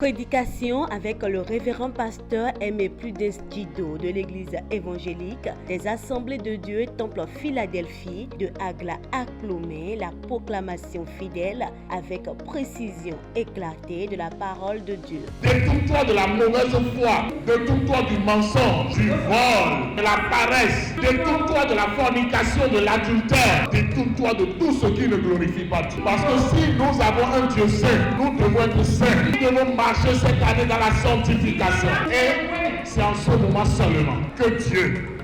Prédication avec le révérend pasteur Aimé Prudence Djido de l'église évangélique des Assemblées de Dieu Temple Philadelphie de Agla à Clomé, la proclamation fidèle avec précision éclatée de la parole de Dieu. Détourne-toi de la mauvaise foi, détourne-toi du mensonge, du vol, de la paresse, détourne-toi de la fornication, de l'adultère, détourne-toi de tout ce qui ne glorifie pas Dieu. Parce que si nous avons un Dieu saint, nous devons être saints, nous devons marcher cette année dans la sanctification. Et c'est en ce moment seulement que Dieu,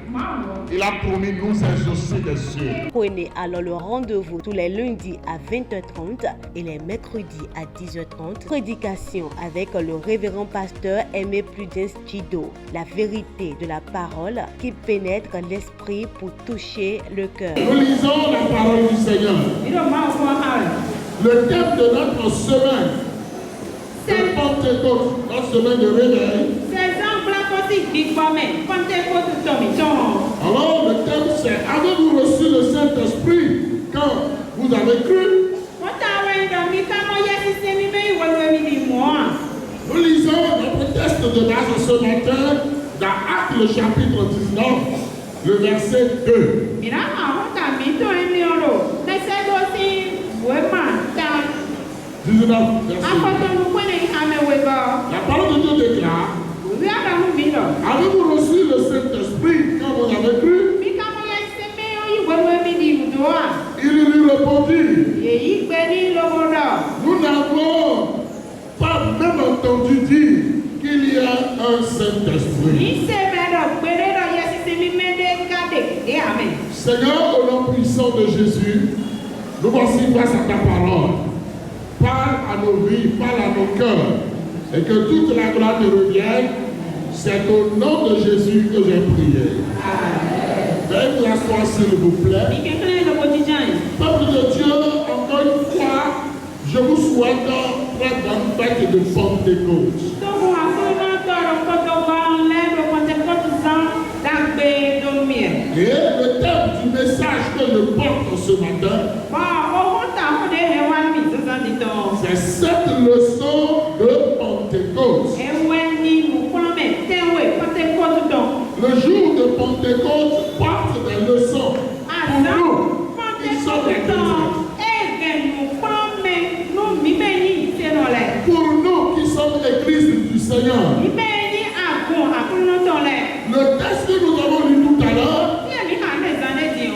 il a promis nous exaucer des cieux. Prenez alors le rendez-vous tous les lundis à 20h30 et les mercredis à 10h30. Prédication avec le révérend pasteur Aimé Prudence Djido. La vérité de la parole qui pénètre l'esprit pour toucher le cœur. Nous lisons la parole du Seigneur. Le thème de notre semaine, c'est Pentecôte, notre semaine de réveil. Alors le thème c'est: avez-vous reçu le Saint-Esprit quand vous avez cru? Nous lisons notre texte de base ce matin dans Actes le chapitre 19, le verset 2. 19, verset 2. La parole de Dieu déclare: avez-vous reçu le Saint-Esprit quand vous avez cru? Il lui répondit: nous n'avons pas même entendu dire qu'il y a un Saint-Esprit. Seigneur, au nom puissant de Jésus, nous voici face à ta parole. Parle à nos vies, parle à nos cœurs, et que toute la gloire te revienne. C'est au nom de Jésus que j'ai prié. Veuillez vous asseoir s'il vous plaît. Peuple de Dieu, encore une fois, je vous souhaite une très bonne fête de Pentecôte. Et le thème du message que je porte ce matin, c'est cette leçon de Pentecôte. Le jour de Pentecôte porte des leçons pour nous qui sommes les chrétiens. Pour nous qui sommes l'église du Seigneur. Le texte que nous avons lu tout à l'heure,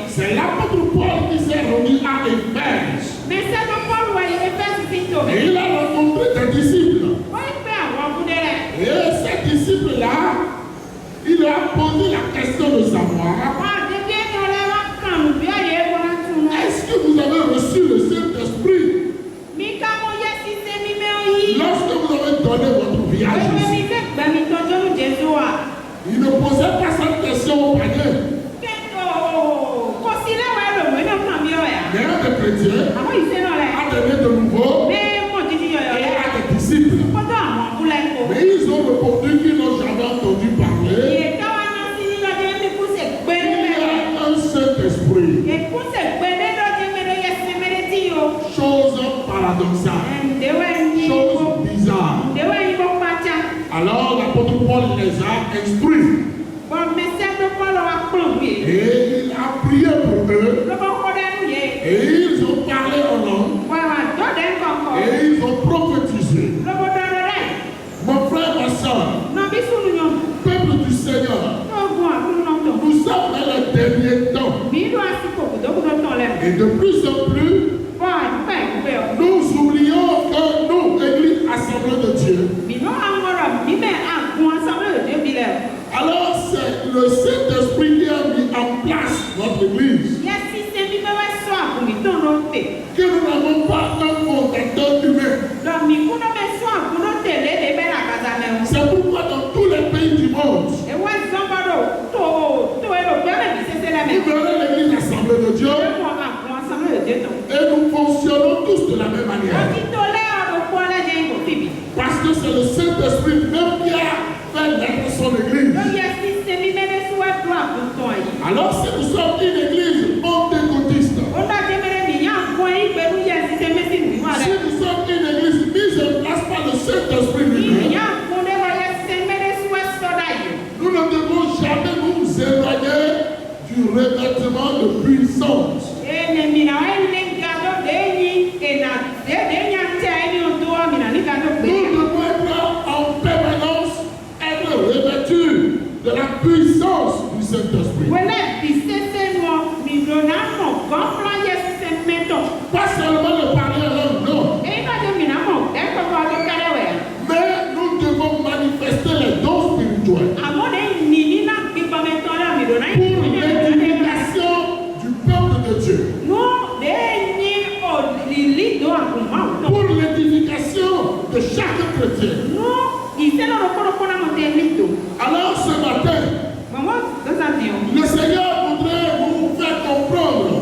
c'est l'apôtre Paul qui s'est rendu à Éphèse. Et il a rencontré des disciples. Et ces disciples-là, il leur a posé la question de savoir: est-ce que vous avez reçu le Saint-Esprit lorsque vous avez donné votre vie à Jésus? Il ne posait pas cette question aux païens. Mais un des chrétiens a donné de nouveau et à des disciples. Mais ils ont répondu qu'ils n'ont jamais entendu parler. Il y a un Saint-Esprit. Chose paradoxale. Chose bizarre. Alors l'apôtre Paul les a instruits. Et il a prié pour eux. Et ils ont parlé en langue. Et ils ont prophétisé. Mon frère, ma soeur, peuple du Seigneur, nous sommes dans les derniers temps. Et de plus en plus, nous oublions que nous, Église Assemblée de Dieu, alors c'est le Saint-Esprit qui a mis en place notre Église. Que nous n'avons pas un fondateur humain. C'est pourquoi dans tous les pays du monde, vous verrez l'Église Assemblée de Dieu, et nous fonctionnons tous de la même manière. Parce que c'est le Saint-Esprit même qui a fait naître son Église. Alors si nous sommes une Église pentecôtiste, si nous sommes une Église mise en place par le Saint-Esprit lui-même, revêtement de puissance. Nous devons être en permanence, être revêtus de la puissance du Saint-Esprit. Pas seulement le parler en langue, non. Mais nous devons manifester les dons spirituels pour l'édification du peuple de Dieu. Pour l'édification de chaque chrétien. Alors ce matin, le Seigneur voudrait vous faire comprendre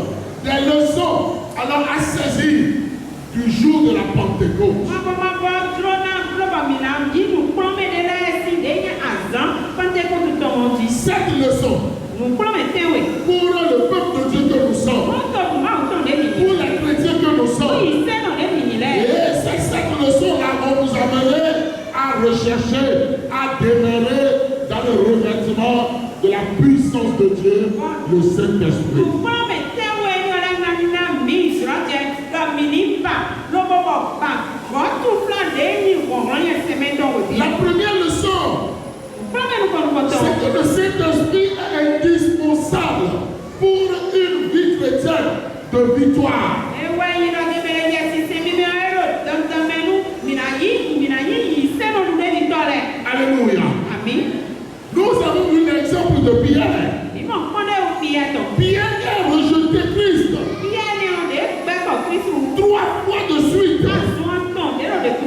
des leçons alors à saisir du jour de la Pentecôte. Cette leçon pour le peuple de Dieu que nous sommes, pour les chrétiens que nous sommes. Et c'est cette leçon-là va nous amener à rechercher, à demeurer dans le revêtement de la puissance de Dieu, le Saint-Esprit. La première leçon, c'est que le Saint-Esprit est indispensable pour une vie chrétienne de victoire. Alléluia. Nous avons vu l'exemple de Pierre. Pierre a rejeté Christ 3 fois de suite.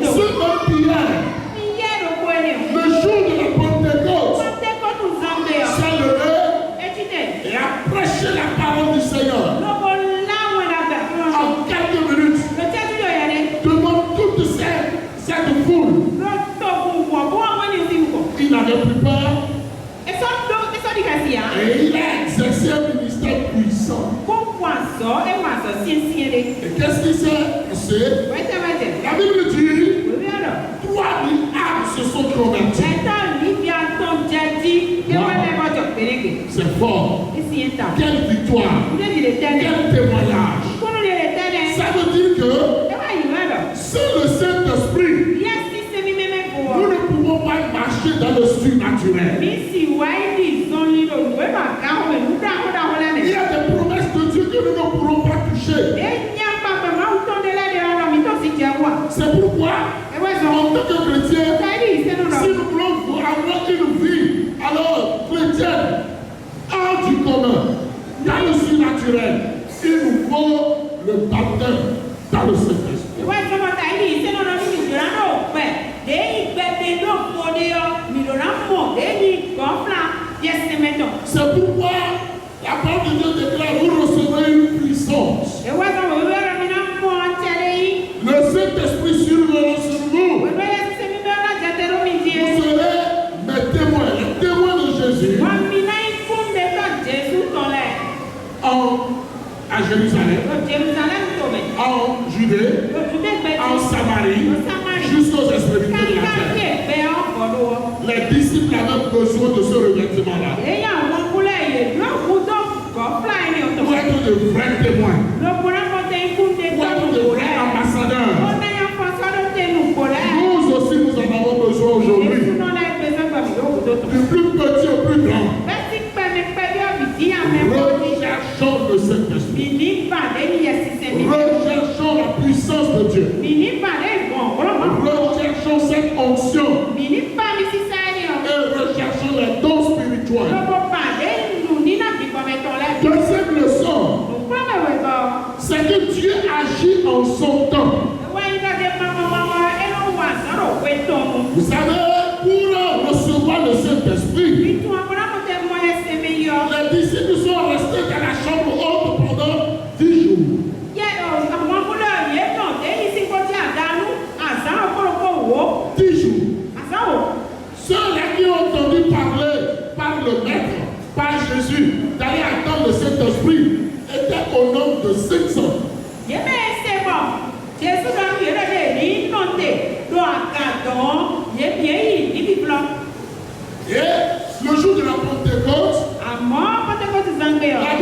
Ce même Pierre, le jour de la Pentecôte, s'est levé et a prêché la parole du Seigneur. En quelques minutes, devant toute cette foule, il n'avait plus peur. Et il a exercé un ministère puissant. Et qu'est-ce qui s'est passé? La Bible dit 3000 âmes se sont converties. C'est fort. Quelle victoire. Quel témoignage. Ça veut dire que sans le Saint-Esprit, nous ne pouvons pas marcher dans le surnaturel. Il y a des promesses de Dieu que nous ne pourrons pas toucher. C'est pourquoi, en tant que chrétien, si nous voulons avoir une vie alors chrétienne, hors du commun, dans le surnaturel, il nous faut le baptême dans le Saint-Esprit. C'est pourquoi la parole de Dieu déclare vous recevrez une puissance. Le Saint-Esprit survenant sur vous. Vous serez mes témoins, les témoins de Jésus. À Jérusalem, en Judée, en Samarie, jusqu'aux extrémités de la terre. Les disciples avaient besoin de ce revêtement-là pour être de vrais témoins, pour être de vrais ambassadeurs. Nous aussi, nous en avons besoin aujourd'hui. Du plus petit au plus grand. Recherchons le Saint-Esprit. Recherchons la puissance de Dieu. Recherchons cette onction. Et recherchons les dons spirituels. Deuxième leçon, c'est que Dieu agit en son temps. Vous savez, pour recevoir le Saint-Esprit, les disciples sont restés dans la chambre haute pendant 10 jours. 10 jours. Ceux-là qui ont entendu parler par le Maître, par Jésus, d'aller attendre le Saint-Esprit, étaient au nombre de 500. Et le jour de la Pentecôte, la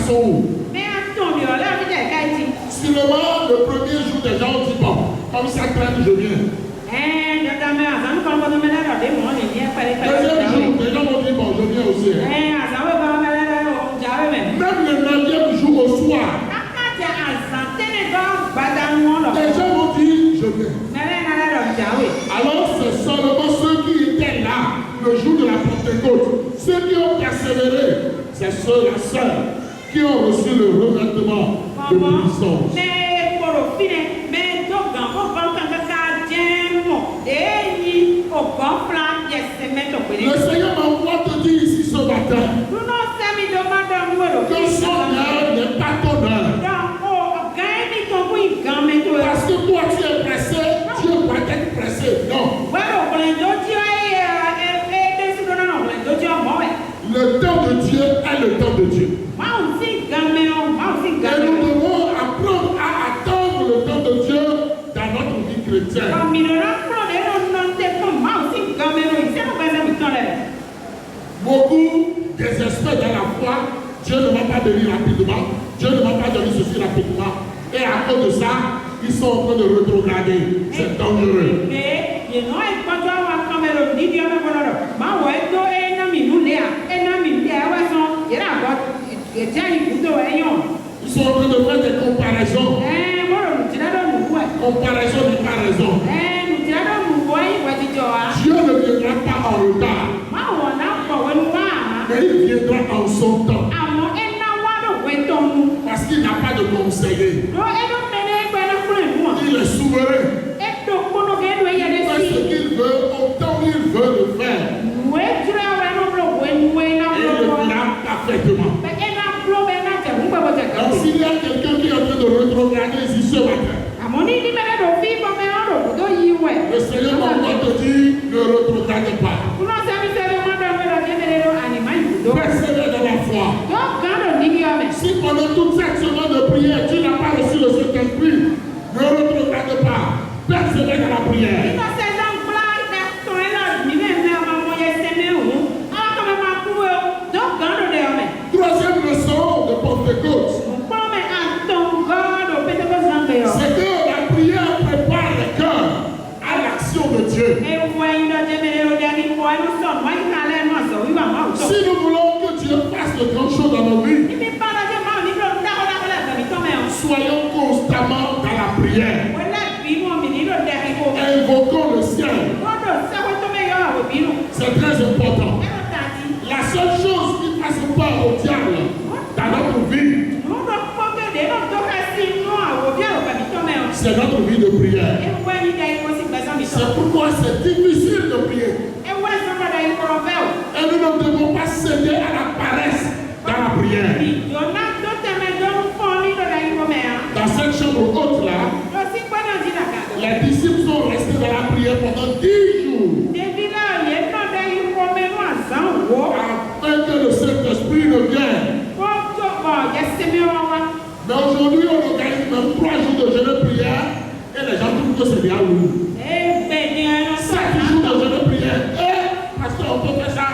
sont où? Sûrement, le premier jour, des gens ont dit bon, comme ça traîne, je viens. Deuxième jour, les gens ont dit bon, je viens aussi. Même le 9e jour au soir, les gens ont dit je viens. Alors c'est seulement ceux qui étaient là le jour de la Pentecôte, ceux qui ont persévéré, c'est ceux, la sœur, qui ont reçu le revêtement de puissance. Le Seigneur m'envoie te dire ici ce matin que son heure n'est pas ton heure. Parce que toi tu es pressé, Dieu va être pressé. Non. Le temps de Dieu est le temps de Dieu. Et nous devons apprendre à attendre le temps de Dieu dans notre vie chrétienne. Beaucoup désespèrent dans la foi. Dieu ne va pas donner rapidement. Dieu ne va pas donner ceci rapidement. Et à cause de ça, ils sont en train de rétrograder. C'est dangereux. Ils sont en train de faire des comparaisons. Comparaison n'est pas raison. Dieu ne viendra pas en retard. Mais il viendra en son temps. Parce qu'il n'a pas de conseiller. Il est souverain. Il fait ce qu'il veut, au temps où il veut le faire. Et il le fera parfaitement. Donc s'il y a quelqu'un qui est en train de rétrograder ici ce matin, le Seigneur m'envoie te dire ne rétrograde pas. Persévère dans la foi. Si pendant toute cette semaine de prière, tu n'as pas reçu le Saint-Esprit, ne rétrograde pas. Persévère dans la prière. Troisième leçon de Pentecôte, c'est que la prière prépare le cœur à l'action de Dieu. Si nous voulons que Dieu fasse de grandes choses dans nos vies, soyons constamment dans la prière. Invoquons le ciel. C'est très important. La seule chose qui fasse peur au diable dans notre vie, c'est notre vie de prière. C'est pourquoi c'est difficile de prier. Et nous ne devons pas céder à la paresse dans la prière. Dans cette chambre haute là, les disciples sont restés dans la prière pendant 10 jours. Afin que le Saint-Esprit ne vienne. Mais aujourd'hui, on organise même 3 jours de jeûne de prière et les gens trouvent que c'est bien lourd. 7 jours de jeûne de prière. Et, pasteur, on peut faire ça.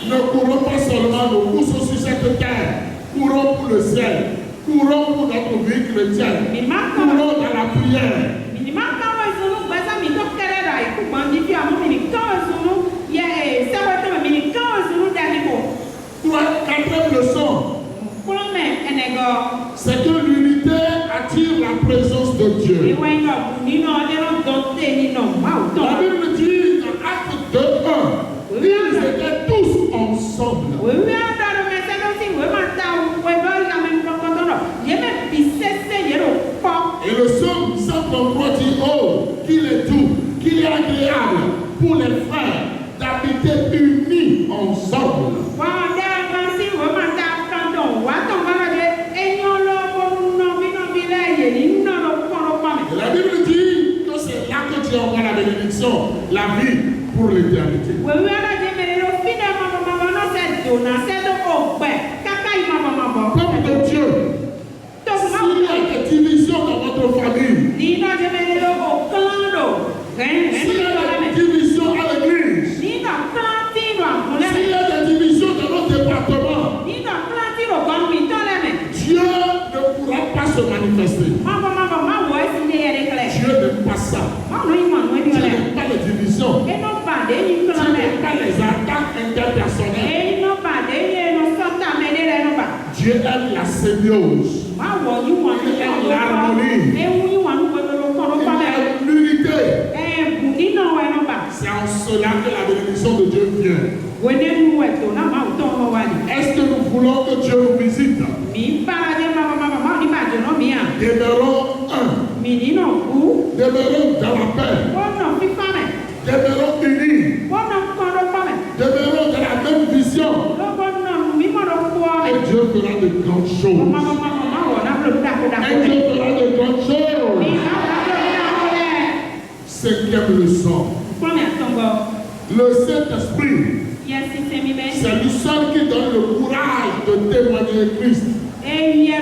Ne courons pas seulement nos courses sur cette terre. Courons pour le ciel. Courons pour notre vie chrétienne. Courons dans la prière. Quatrième leçon, c'est que l'unité attire la présence de Dieu. La Bible dit dans Actes 2:1, ils étaient tous ensemble. Et le psaume 133 dit, oh, qu'il est doux, qu'il est agréable pour les frères d'habiter unis ensemble. La Bible dit que c'est là que Dieu envoie la bénédiction, la vie pour l'éternité. Peuple de Dieu, s'il y a des divisions dans votre famille, s'il y a des divisions symbiose. Il est en harmonie. Il est en unité. C'est en cela que la bénédiction de Dieu vient. Est-ce que nous voulons que Dieu nous visite? Demeurons un. Demeurons dans la paix. Demeurons unis. Demeurons dans la même vision. Et Dieu fera de grandes choses. Et Dieu fera de grandes choses. Cinquième leçon. Le Saint-Esprit, c'est lui seul qui donne le courage de témoigner Christ. C'est lui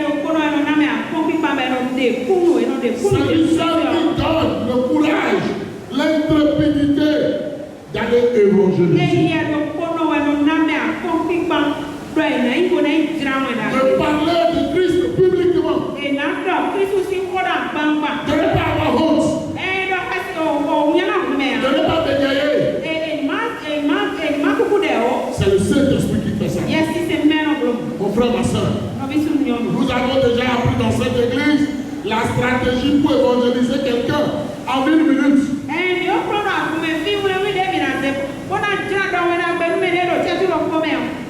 seul qui donne le courage, l'intrépidité d'aller évangéliser. De parler de Christ publiquement. De ne pas avoir honte. De ne pas bégayer. C'est le Saint-Esprit qui fait ça. Mon frère, ma soeur, nous avons déjà appris dans cette église la stratégie pour évangéliser quelqu'un en 1 minute.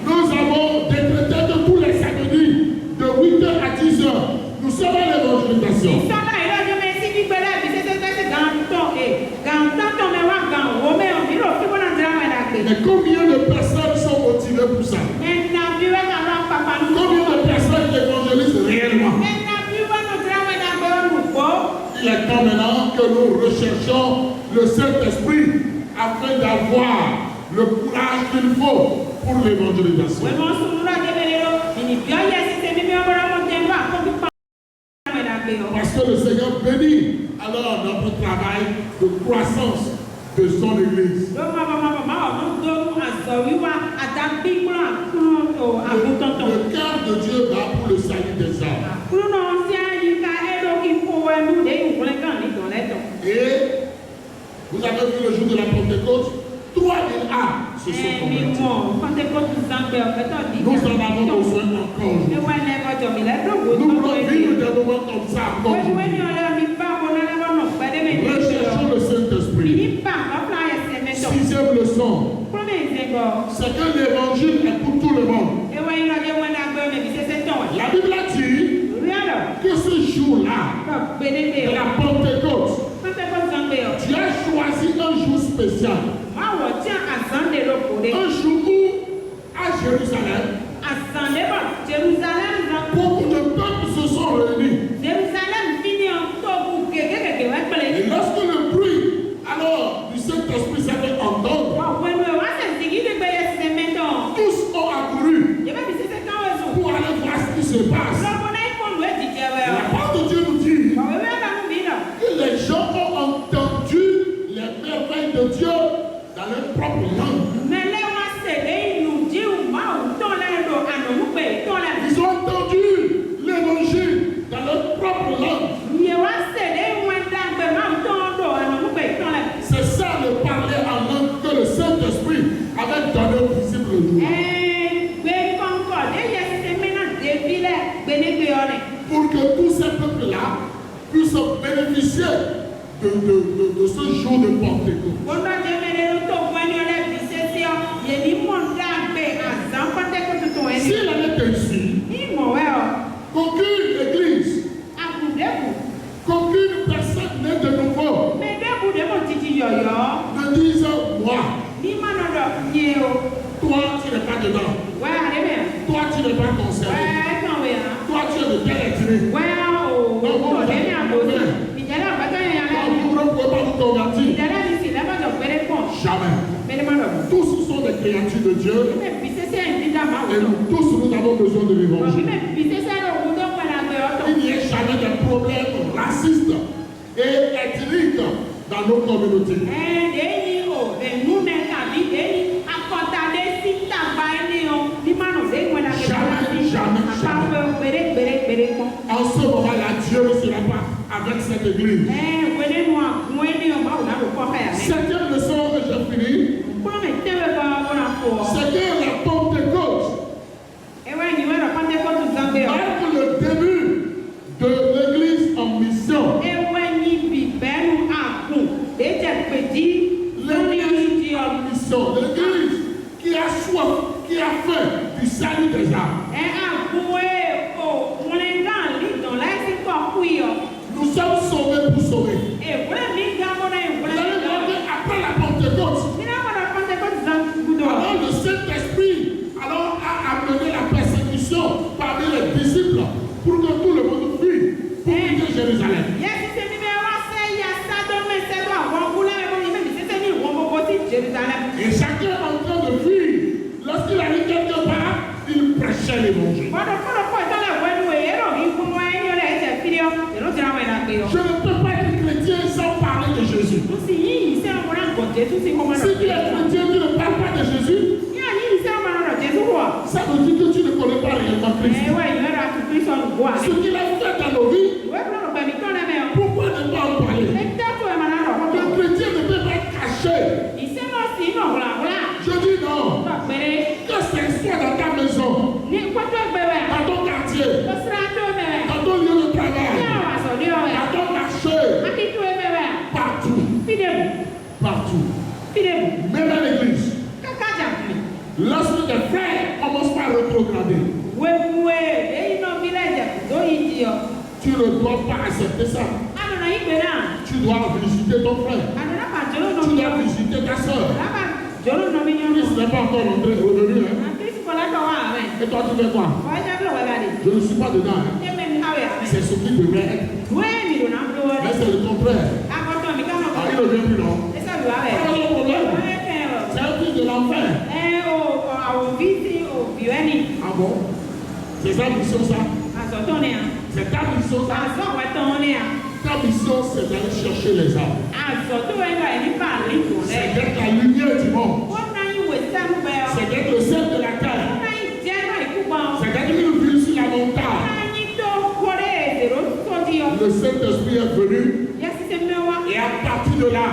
Nous avons décrété que tous les samedis, de 8h à 10h, nous sommes à l'évangélisation. Mais combien de personnes sont motivées pour ça? Combien de personnes évangélisent réellement? Il est temps maintenant que nous recherchons le Saint-Esprit afin d'avoir le courage qu'il faut pour l'évangélisation. Parce que le Seigneur bénit alors notre travail de croissance de son Église. Le cœur de Dieu va pour le salut des âmes. Et vous avez vu le jour de la Pentecôte, 3000 âmes se sont converties. Nous en avons besoin encore. Nous voulons vivre des moments comme ça encore. Recherchons le Saint-Esprit. Sixième leçon. C'est que l'évangile est pour tout le monde. La Bible a dit que ce jour-là, de la Pentecôte, Dieu a choisi un jour spécial. Un jour où, à Jérusalem, beaucoup de peuples se sont réunis. Et lorsque le bruit alors du Saint-Esprit s'est fait entendre, tous ont accouru pour aller voir ce qui se passe. La parole de Dieu nous dit que les gens ont entendu les merveilles de Dieu dans leur propre langue. Ils ont entendu l'évangile dans leur propre langue. C'est ça le parler en langue que le Saint-Esprit avait donné au disciple le jour. Pour que tous ces peuples-là puissent bénéficier de ce jour de Pentecôte. S'il en est ainsi, qu'aucune église, qu'aucune personne née de nouveau ne dise moi. Toi, tu n'es pas dedans. Toi, tu n'es pas concerné. Toi, tu es de telle ethnie. Vous ne pouvez pas vous convertir. Jamais. Tous sont des créatures de Dieu. Et nous tous, nous avons besoin de l'évangile. Il n'y a jamais de problème raciste et ethnique dans nos communautés. Jamais. En ce moment-là, Dieu ne sera pas avec cette église. Septième leçon que j'ai fini, c'est que la Pentecôte marque le Et chacun en train de fuir. Lorsqu'il arrive quelque part, il prêchait l'évangile. Je ne peux pas être chrétien sans parler de Jésus. Si tu es chrétien, tu ne parles pas de Jésus, ça veut dire que tu ne connais pas réellement Christ. Ce qu'il a fait dans nos vies, pourquoi ne pas en parler? Le chrétien ne peut pas être caché. Je dis non. Que ce soit dans ta maison, dans ton quartier, dans ton lieu de travail, dans ton marché, partout. Partout. Même à l'église. Lorsque tes frères commencent par reprogramer, tu ne dois pas accepter ça. Tu dois visiter ton frère. Tu dois visiter ta soeur. Christ n'est pas encore revenu. Hein? Et toi, tu fais quoi? Je ne suis pas dedans. Hein? C'est ce qui devrait être. Mais c'est le contraire. Il ne vient plus, non? C'est le problème. C'est un fils de l'enfer. Ah bon? C'est sa mission, ça? C'est ta mission, ça? Ta mission, c'est d'aller chercher les âmes. C'est d'être la lumière du monde. C'est d'être le sel de la terre. C'est d'être une ville sur la montagne. Le Saint-Esprit est venu. Et à partir de là,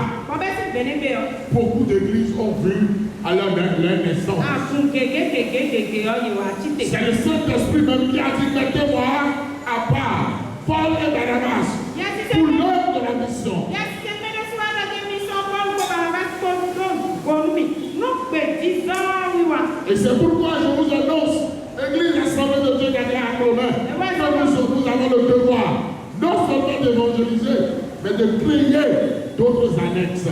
beaucoup d'églises ont vu à leur naissance. C'est le Saint-Esprit même qui a dit, mettez-moi à part Paul et Barnabas pour l'œuvre de la mission. Et c'est pourquoi je vous annonce, Église Assemblée de Dieu d'Agla Acclomé, que nous avons le devoir non seulement d'évangéliser, mais de créer d'autres annexes.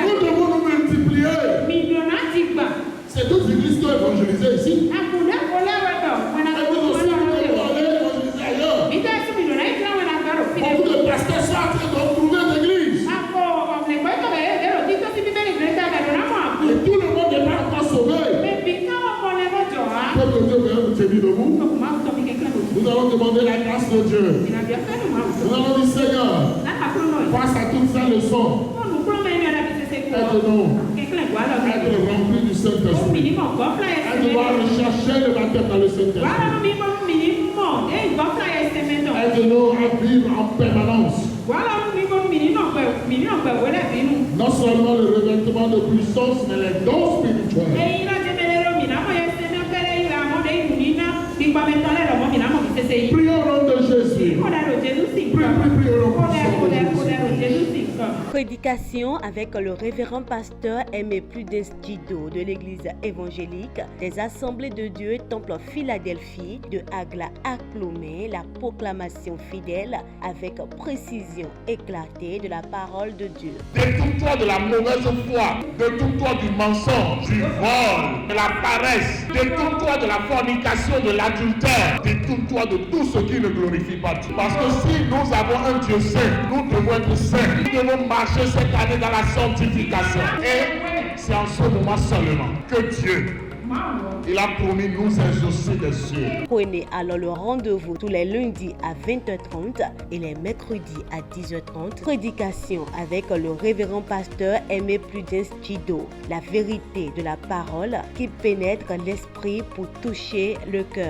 Nous devons nous multiplier. C'est d'autres églises qui ont évangélisé ici. Et vous aussi, vous devez aller évangéliser ailleurs. Beaucoup de pasteurs sont en train de retrouver l'église. Et tout le monde n'est pas encore sauvé. Peuple de Dieu, veuillez vous tenir debout. Nous allons demander la grâce de Dieu. Nous allons dire, Seigneur, face à toutes ces leçons, aide-nous à être remplis du Saint-Esprit. Aide-nous à rechercher le baptême dans le Saint-Esprit. Aide-nous à vivre en permanence. Non seulement le revêtement de puissance, mais les dons spirituels. Prions au nom de Jésus. Prions au nom de Jésus. Prédication avec le révérend pasteur Aimé Pludès-Djido de l'église évangélique des Assemblées de Dieu Temple Philadelphie de Agla Acclomé, la proclamation fidèle avec précision éclatée de la parole de Dieu. Détourne-toi de la mauvaise foi, détourne-toi du mensonge, du vol, de la paresse, détourne-toi de la fornication, de l'adultère, détourne-toi de tout ce qui ne glorifie pas Dieu. Parce que si nous avons un Dieu saint, nous devons être saints. Nous devons marcher cette année dans la sanctification. Et c'est en ce moment seulement que Dieu, il a promis nous exaucer des cieux. Prenez alors le rendez-vous tous les lundis à 20h30 et les mercredis à 10h30. Prédication avec le révérend pasteur Aimé Pludès-Djido. La vérité de la parole qui pénètre l'esprit pour toucher le cœur.